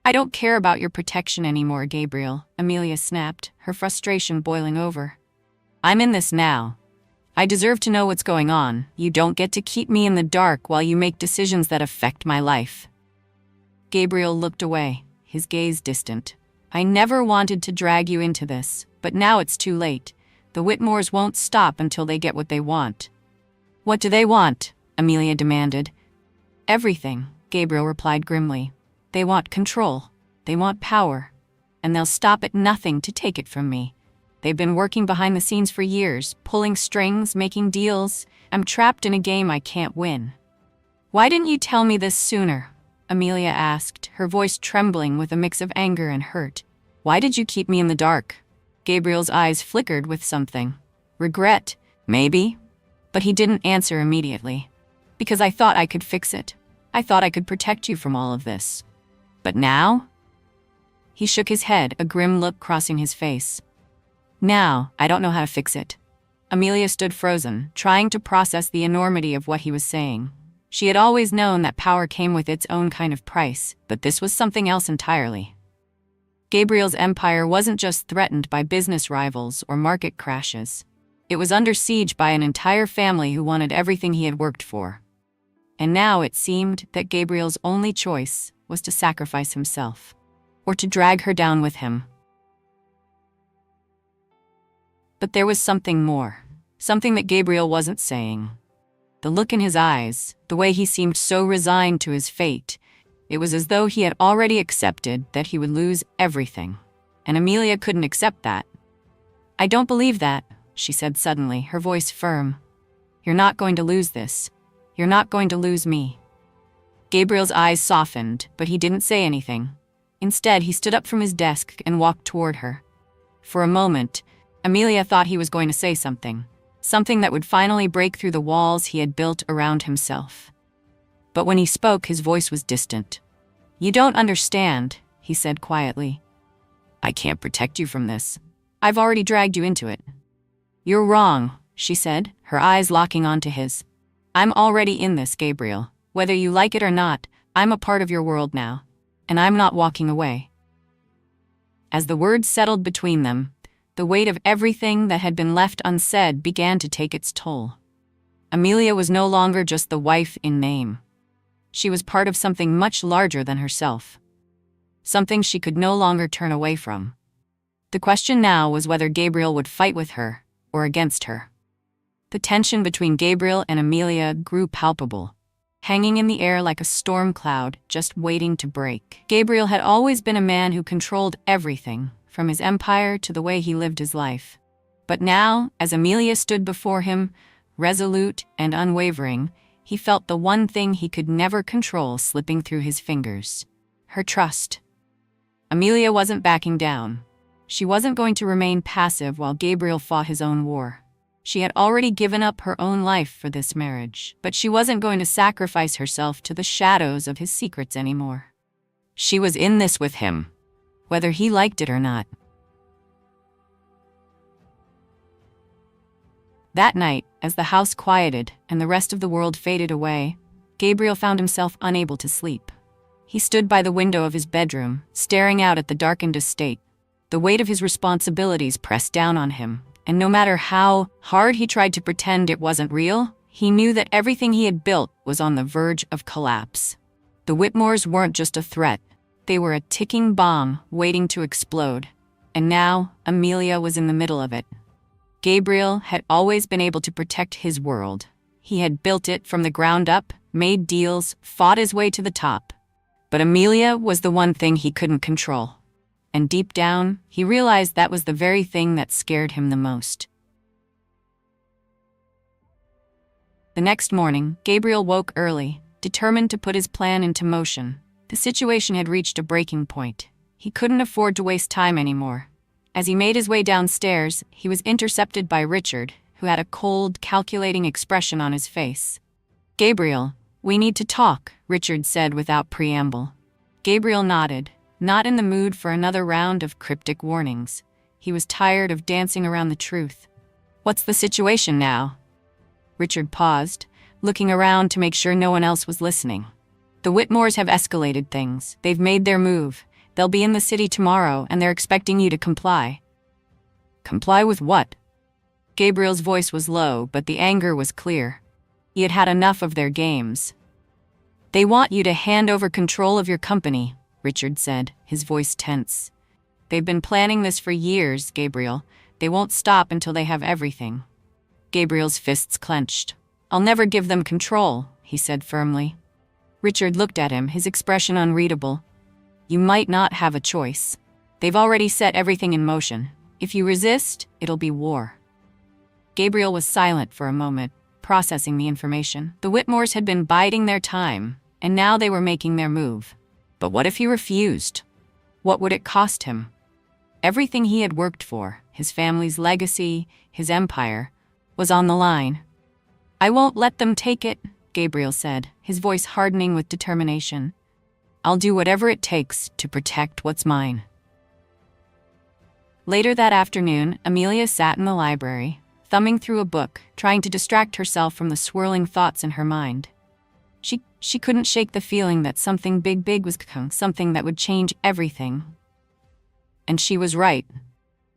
"I don't care about your protection anymore, Gabriel," Amelia snapped, her frustration boiling over. "I'm in this now. I deserve to know what's going on. You don't get to keep me in the dark while you make decisions that affect my life." Gabriel looked away, his gaze distant. "I never wanted to drag you into this, but now it's too late. The Whitmores won't stop until they get what they want." "What do they want?" Amelia demanded. "Everything," Gabriel replied grimly. "They want control. They want power. And they'll stop at nothing to take it from me. They've been working behind the scenes for years, pulling strings, making deals. I'm trapped in a game I can't win." "Why didn't you tell me this sooner?" Amelia asked, her voice trembling with a mix of anger and hurt. "Why did you keep me in the dark?" Gabriel's eyes flickered with something. "Regret, maybe?" But he didn't answer immediately. "Because I thought I could fix it. I thought I could protect you from all of this. But now?" He shook his head, a grim look crossing his face. "Now, I don't know how to fix it." Amelia stood frozen, trying to process the enormity of what he was saying. She had always known that power came with its own kind of price, but this was something else entirely. Gabriel's empire wasn't just threatened by business rivals or market crashes. It was under siege by an entire family who wanted everything he had worked for. And now it seemed that Gabriel's only choice was to sacrifice himself, or to drag her down with him. But there was something more, something that Gabriel wasn't saying. The look in his eyes, the way he seemed so resigned to his fate, it was as though he had already accepted that he would lose everything. And Amelia couldn't accept that. "I don't believe that," she said suddenly, her voice firm. "You're not going to lose this. You're not going to lose me." Gabriel's eyes softened, but he didn't say anything. Instead, he stood up from his desk and walked toward her. For a moment, Amelia thought he was going to say something that would finally break through the walls he had built around himself. But when he spoke, his voice was distant. "You don't understand," he said quietly. "I can't protect you from this. I've already dragged you into it." "You're wrong," she said, her eyes locking onto his. "I'm already in this, Gabriel. Whether you like it or not, I'm a part of your world now. And I'm not walking away." As the words settled between them, the weight of everything that had been left unsaid began to take its toll. Amelia was no longer just the wife in name. She was part of something much larger than herself. Something she could no longer turn away from. The question now was whether Gabriel would fight with her or against her. The tension between Gabriel and Amelia grew palpable, hanging in the air like a storm cloud just waiting to break. Gabriel had always been a man who controlled everything, from his empire to the way he lived his life. But now, as Amelia stood before him, resolute and unwavering, he felt the one thing he could never control slipping through his fingers: her trust. Amelia wasn't backing down. She wasn't going to remain passive while Gabriel fought his own war. She had already given up her own life for this marriage, but she wasn't going to sacrifice herself to the shadows of his secrets anymore. She was in this with him, whether he liked it or not. That night, as the house quieted and the rest of the world faded away, Gabriel found himself unable to sleep. He stood by the window of his bedroom, staring out at the darkened estate. The weight of his responsibilities pressed down on him, and no matter how hard he tried to pretend it wasn't real, he knew that everything he had built was on the verge of collapse. The Whitmores weren't just a threat. They were a ticking bomb waiting to explode. And now, Amelia was in the middle of it. Gabriel had always been able to protect his world. He had built it from the ground up, made deals, fought his way to the top. But Amelia was the one thing he couldn't control. And deep down, he realized that was the very thing that scared him the most. The next morning, Gabriel woke early, determined to put his plan into motion. The situation had reached a breaking point. He couldn't afford to waste time anymore. As he made his way downstairs, he was intercepted by Richard, who had a cold, calculating expression on his face. "Gabriel, we need to talk," Richard said without preamble. Gabriel nodded, not in the mood for another round of cryptic warnings. He was tired of dancing around the truth. "What's the situation now?" Richard paused, looking around to make sure no one else was listening. "The Whitmores have escalated things. They've made their move. They'll be in the city tomorrow, and they're expecting you to comply." "Comply with what?" Gabriel's voice was low, but the anger was clear. He had had enough of their games. "They want you to hand over control of your company," Richard said, his voice tense. "They've been planning this for years, Gabriel. They won't stop until they have everything." Gabriel's fists clenched. "I'll never give them control," he said firmly. Richard looked at him, his expression unreadable. "You might not have a choice. They've already set everything in motion. If you resist, it'll be war." Gabriel was silent for a moment, processing the information. The Whitmores had been biding their time, and now they were making their move. But what if he refused? What would it cost him? Everything he had worked for, his family's legacy, his empire, was on the line. "I won't let them take it," Gabriel said, his voice hardening with determination. "I'll do whatever it takes to protect what's mine." Later that afternoon, Amelia sat in the library, thumbing through a book, trying to distract herself from the swirling thoughts in her mind. She couldn't shake the feeling that something big was coming, something that would change everything. And she was right.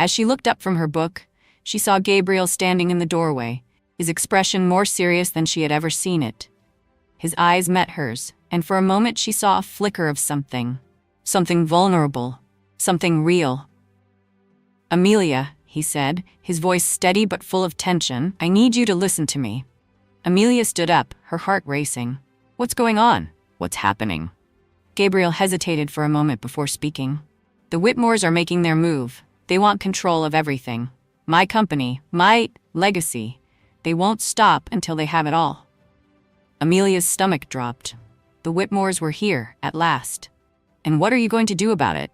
As she looked up from her book, she saw Gabriel standing in the doorway, his expression more serious than she had ever seen it. His eyes met hers, and for a moment she saw a flicker of something vulnerable, something real. "Amelia," he said, his voice steady but full of tension, "I need you to listen to me." Amelia stood up, her heart racing. "What's going on? What's happening?" Gabriel hesitated for a moment before speaking. "The Whitmores are making their move. They want control of everything. My company, my legacy. They won't stop until they have it all." Amelia's stomach dropped. The Whitmores were here, at last. "And what are you going to do about it?"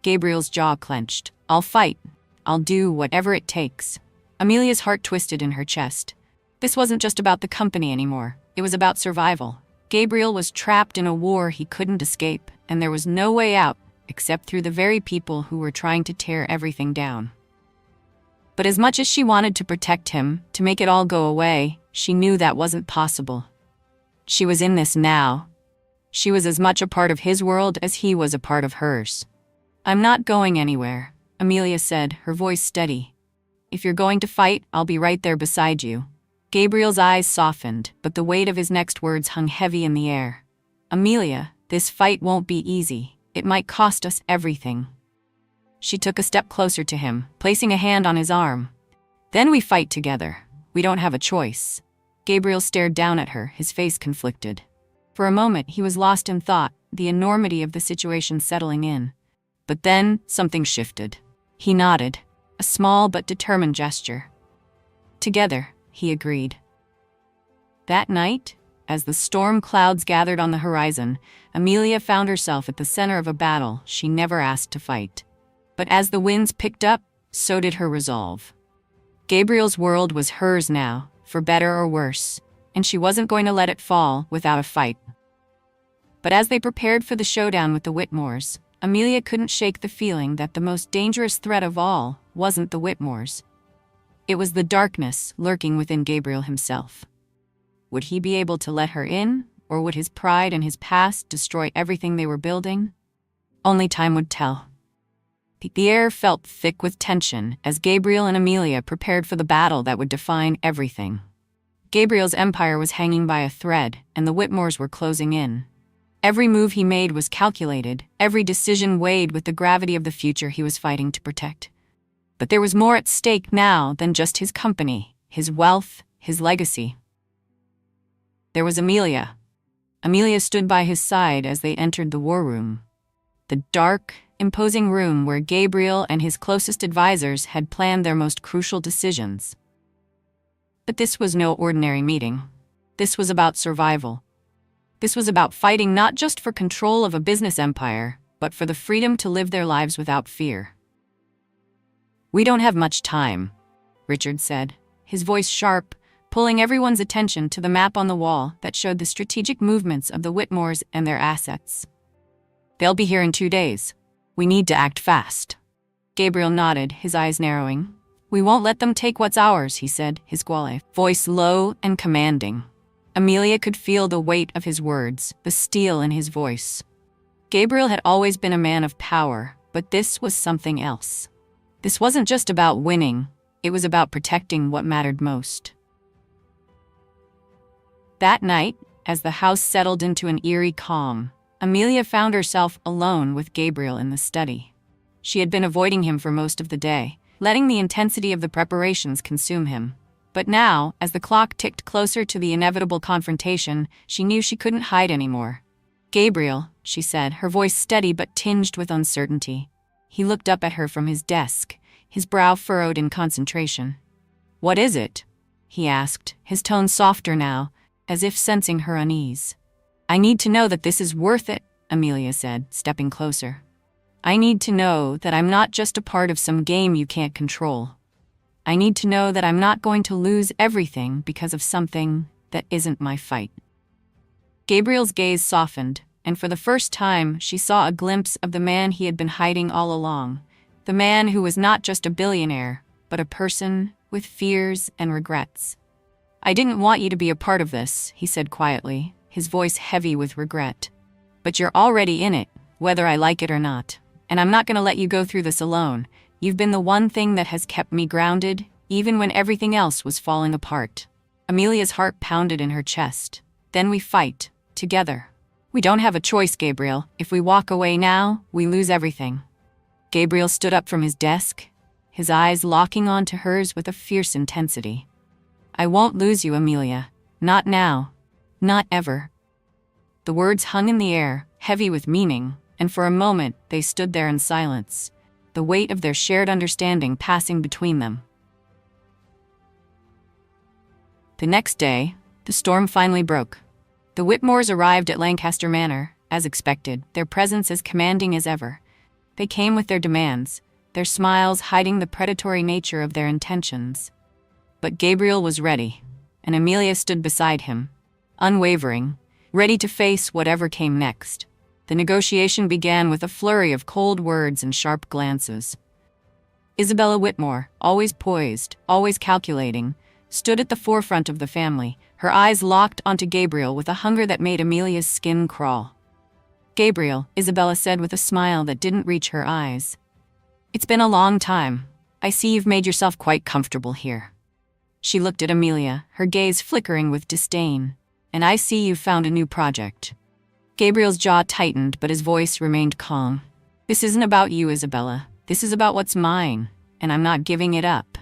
Gabriel's jaw clenched. "I'll fight. I'll do whatever it takes." Amelia's heart twisted in her chest. This wasn't just about the company anymore. It was about survival. Gabriel was trapped in a war he couldn't escape, and there was no way out except through the very people who were trying to tear everything down. But as much as she wanted to protect him, to make it all go away, she knew that wasn't possible. She was in this now. She was as much a part of his world as he was a part of hers. "I'm not going anywhere," Amelia said, her voice steady. "If you're going to fight, I'll be right there beside you." Gabriel's eyes softened, but the weight of his next words hung heavy in the air. "Amelia, this fight won't be easy. It might cost us everything." She took a step closer to him, placing a hand on his arm. "Then we fight together. We don't have a choice." Gabriel stared down at her, his face conflicted. For a moment, he was lost in thought, the enormity of the situation settling in. But then, something shifted. He nodded, a small but determined gesture. "Together," he agreed. That night, as the storm clouds gathered on the horizon, Amelia found herself at the center of a battle she never asked to fight. But as the winds picked up, so did her resolve. Gabriel's world was hers now, for better or worse, and she wasn't going to let it fall without a fight. But as they prepared for the showdown with the Whitmores, Amelia couldn't shake the feeling that the most dangerous threat of all wasn't the Whitmores. It was the darkness lurking within Gabriel himself. Would he be able to let her in, or would his pride and his past destroy everything they were building? Only time would tell. The air felt thick with tension as Gabriel and Amelia prepared for the battle that would define everything. Gabriel's empire was hanging by a thread, and the Whitmores were closing in. Every move he made was calculated, every decision weighed with the gravity of the future he was fighting to protect. But there was more at stake now than just his company, his wealth, his legacy. There was Amelia. Amelia stood by his side as they entered the war room. The dark, imposing room where Gabriel and his closest advisors had planned their most crucial decisions. But this was no ordinary meeting. This was about survival. This was about fighting not just for control of a business empire, but for the freedom to live their lives without fear. "We don't have much time," Richard said, his voice sharp, pulling everyone's attention to the map on the wall that showed the strategic movements of the Whitmores and their assets. "They'll be here in 2 days. We need to act fast." Gabriel nodded, his eyes narrowing. "We won't let them take what's ours," he said, his voice low and commanding. Amelia could feel the weight of his words, the steel in his voice. Gabriel had always been a man of power, but this was something else. This wasn't just about winning, it was about protecting what mattered most. That night, as the house settled into an eerie calm, Amelia found herself alone with Gabriel in the study. She had been avoiding him for most of the day, letting the intensity of the preparations consume him. But now, as the clock ticked closer to the inevitable confrontation, she knew she couldn't hide anymore. "Gabriel," she said, her voice steady but tinged with uncertainty. He looked up at her from his desk, his brow furrowed in concentration. "What is it?" he asked, his tone softer now, as if sensing her unease. "I need to know that this is worth it," Amelia said, stepping closer. "I need to know that I'm not just a part of some game you can't control. I need to know that I'm not going to lose everything because of something that isn't my fight." Gabriel's gaze softened, and for the first time she saw a glimpse of the man he had been hiding all along, the man who was not just a billionaire, but a person with fears and regrets. "I didn't want you to be a part of this," he said quietly, his voice heavy with regret. "But you're already in it, whether I like it or not. And I'm not going to let you go through this alone. You've been the one thing that has kept me grounded, even when everything else was falling apart." Amelia's heart pounded in her chest. "Then we fight, together. We don't have a choice, Gabriel. If we walk away now, we lose everything." Gabriel stood up from his desk, his eyes locking onto hers with a fierce intensity. "I won't lose you, Amelia. Not now. Not ever." The words hung in the air, heavy with meaning, and for a moment they stood there in silence, the weight of their shared understanding passing between them. The next day, the storm finally broke. The Whitmores arrived at Lancaster Manor, as expected, their presence as commanding as ever. They came with their demands, their smiles hiding the predatory nature of their intentions. But Gabriel was ready, and Amelia stood beside him, unwavering, ready to face whatever came next. The negotiation began with a flurry of cold words and sharp glances. Isabella Whitmore, always poised, always calculating, stood at the forefront of the family, her eyes locked onto Gabriel with a hunger that made Amelia's skin crawl. "Gabriel," Isabella said with a smile that didn't reach her eyes. "It's been a long time. I see you've made yourself quite comfortable here." She looked at Amelia, her gaze flickering with disdain. "And I see you've found a new project." Gabriel's jaw tightened, but his voice remained calm. "This isn't about you, Isabella. This is about what's mine, and I'm not giving it up."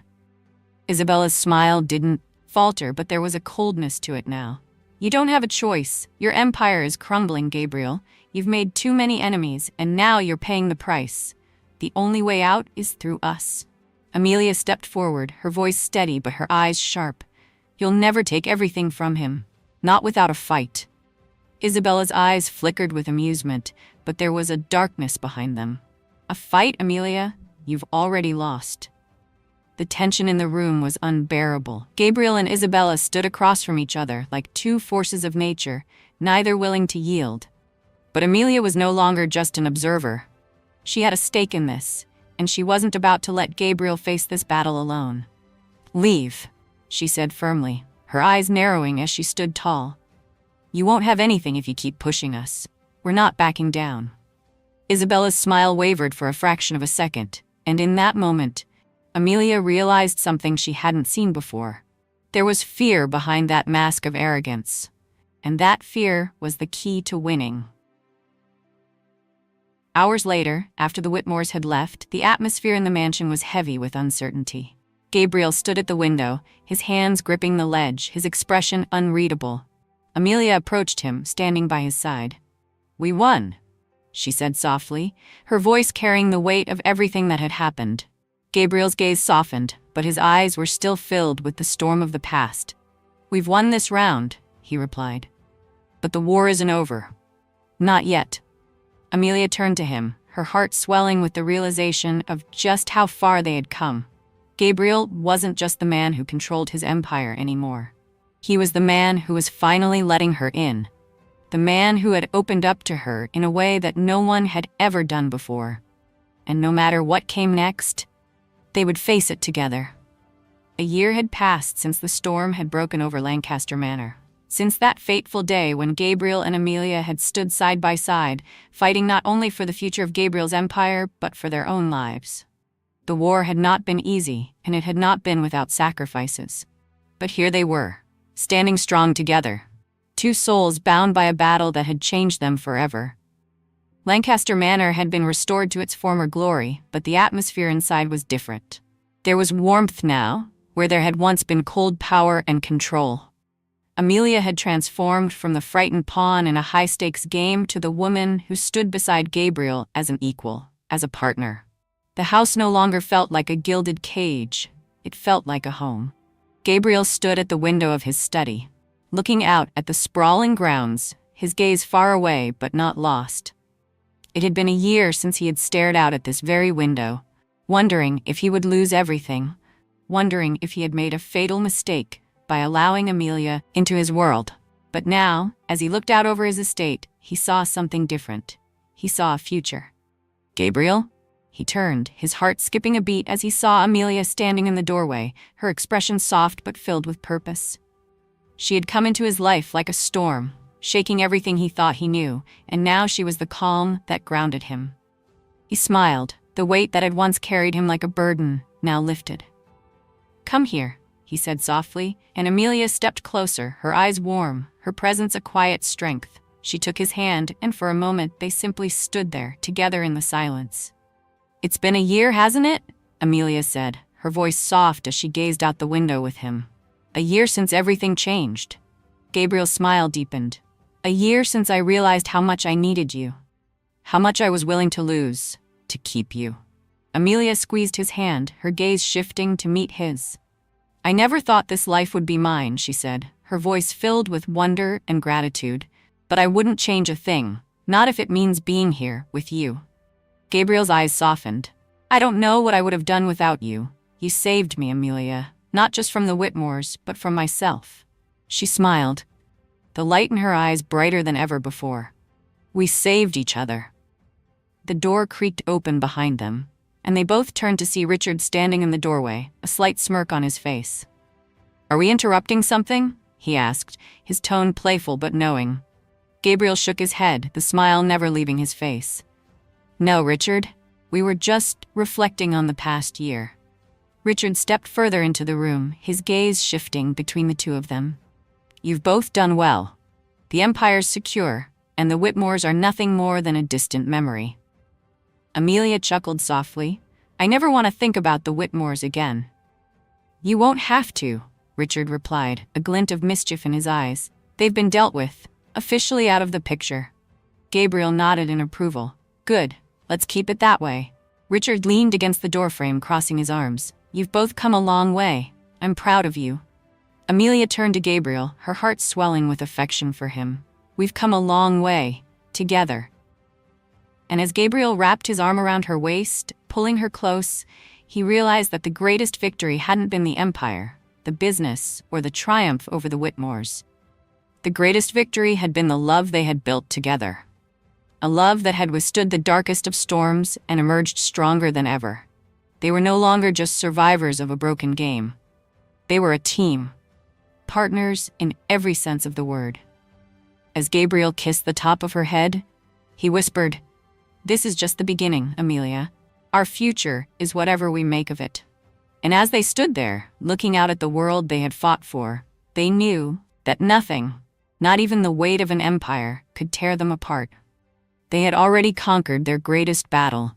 Isabella's smile didn't falter, but there was a coldness to it now. "You don't have a choice. Your empire is crumbling, Gabriel. You've made too many enemies, and now you're paying the price. The only way out is through us." Amelia stepped forward, her voice steady but her eyes sharp. "You'll never take everything from him. Not without a fight." Isabella's eyes flickered with amusement, but there was a darkness behind them. "A fight, Amelia? You've already lost." The tension in the room was unbearable. Gabriel and Isabella stood across from each other like two forces of nature, neither willing to yield. But Amelia was no longer just an observer. She had a stake in this, and she wasn't about to let Gabriel face this battle alone. "Leave," she said firmly, her eyes narrowing as she stood tall. You won't have anything if you keep pushing us. We're not backing down." Isabella's smile wavered for a fraction of a second, and in that moment, Amelia realized something she hadn't seen before. There was fear behind that mask of arrogance, and that fear was the key to winning. Hours later, after the Whitmores had left, the atmosphere in the mansion was heavy with uncertainty. Gabriel stood at the window, his hands gripping the ledge, his expression unreadable. Amelia approached him, standing by his side. "We won," she said softly, her voice carrying the weight of everything that had happened. Gabriel's gaze softened, but his eyes were still filled with the storm of the past. "We've won this round," he replied. "But the war isn't over." "Not yet." Amelia turned to him, her heart swelling with the realization of just how far they had come. Gabriel wasn't just the man who controlled his empire anymore. He was the man who was finally letting her in. The man who had opened up to her in a way that no one had ever done before. And no matter what came next, they would face it together. A year had passed since the storm had broken over Lancaster Manor. Since that fateful day when Gabriel and Amelia had stood side by side, fighting not only for the future of Gabriel's empire, but for their own lives. The war had not been easy, and it had not been without sacrifices. But here they were, standing strong together. Two souls bound by a battle that had changed them forever. Lancaster Manor had been restored to its former glory, but the atmosphere inside was different. There was warmth now, where there had once been cold power and control. Amelia had transformed from the frightened pawn in a high-stakes game to the woman who stood beside Gabriel as an equal, as a partner. The house no longer felt like a gilded cage. It felt like a home. Gabriel stood at the window of his study, looking out at the sprawling grounds, his gaze far away but not lost. It had been a year since he had stared out at this very window, wondering if he would lose everything, wondering if he had made a fatal mistake by allowing Amelia into his world. But now, as he looked out over his estate, he saw something different. He saw a future. "Gabriel?" He turned, his heart skipping a beat as he saw Amelia standing in the doorway, her expression soft but filled with purpose. She had come into his life like a storm, shaking everything he thought he knew, and now she was the calm that grounded him. He smiled, the weight that had once carried him like a burden, now lifted. "Come here," he said softly, and Amelia stepped closer, her eyes warm, her presence a quiet strength. She took his hand, and for a moment they simply stood there, together in the silence. "It's been a year, hasn't it?" Amelia said, her voice soft as she gazed out the window with him. "A year since everything changed." Gabriel's smile deepened. "A year since I realized how much I needed you. How much I was willing to lose, to keep you." Amelia squeezed his hand, her gaze shifting to meet his. "I never thought this life would be mine," she said, her voice filled with wonder and gratitude. "But I wouldn't change a thing, not if it means being here with you." Gabriel's eyes softened. "I don't know what I would have done without you. You saved me, Amelia, not just from the Whitmores, but from myself." She smiled, the light in her eyes brighter than ever before. "We saved each other." The door creaked open behind them, and they both turned to see Richard standing in the doorway, a slight smirk on his face. "Are we interrupting something?" he asked, his tone playful but knowing. Gabriel shook his head, the smile never leaving his face. "No, Richard. We were just reflecting on the past year." Richard stepped further into the room, his gaze shifting between the two of them. "You've both done well. The Empire's secure, and the Whitmores are nothing more than a distant memory." Amelia chuckled softly. "I never want to think about the Whitmores again." "You won't have to," Richard replied, a glint of mischief in his eyes. "They've been dealt with, officially out of the picture." Gabriel nodded in approval. "Good. Let's keep it that way." Richard leaned against the doorframe, crossing his arms. "You've both come a long way. I'm proud of you." Amelia turned to Gabriel, her heart swelling with affection for him. "We've come a long way, together." And as Gabriel wrapped his arm around her waist, pulling her close, he realized that the greatest victory hadn't been the empire, the business, or the triumph over the Whitmores. The greatest victory had been the love they had built together. A love that had withstood the darkest of storms and emerged stronger than ever. They were no longer just survivors of a broken game. They were a team. Partners in every sense of the word. As Gabriel kissed the top of her head, he whispered, "This is just the beginning, Amelia. Our future is whatever we make of it." And as they stood there, looking out at the world they had fought for, they knew that nothing, not even the weight of an empire, could tear them apart. They had already conquered their greatest battle,